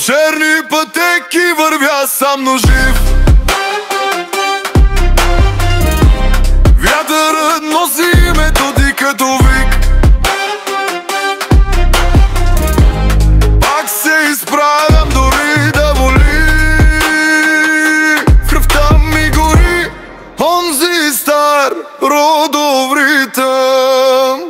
черни пътеки вървя сам, но жив. Вятърът носи името ти като вик. Пак се изправям дори да боли. В кръвта ми гори онзи стар родов ритъм.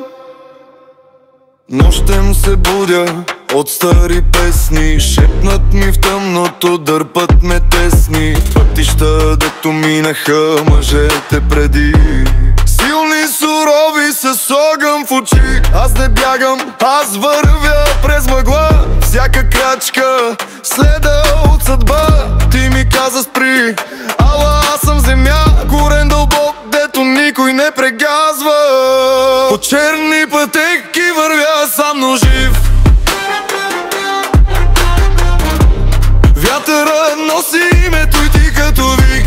Нощем се будя от стари песни, шепнат ми в тъмното, дърпат ме тесни пътища, дето минаха мъжете преди. Силни, сурови, с огън в очи. Аз не бягам, аз вървя през мъгла. Всяка крачка следа от съдба. Ти ми каза спри, ала аз съм земя, корен дълбок, дето никой не прегазва. По черни пътеки вървя сам, но жив. Вятърът носи името и ти като вик.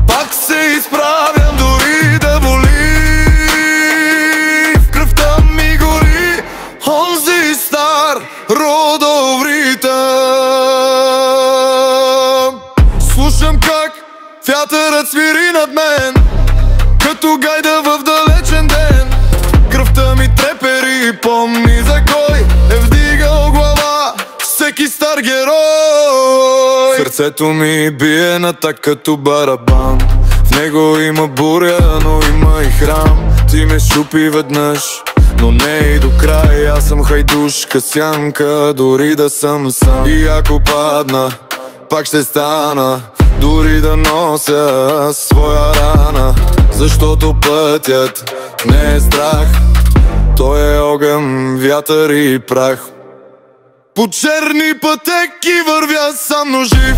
Пак се изправям дори да боли. В кръвта ми гори онзи стар родов ритъм. Слушам как вятърът свири над мен, като гайда в далечен ден. Кръвта ми трепери и помни за кой е вдигал глава всеки стар герой. Сърцето ми бие на так като барабан. В него има буря, но има и храм. Ти ме щупи веднъж, но не и до край. Аз съм хайдушка сянка, дори да съм сам. И ако падна, пак ще стана, дори да нося своя рана. Защото пътят не е страх, той е огън, вятър и прах. По черни пътеки вървя сам, но жив.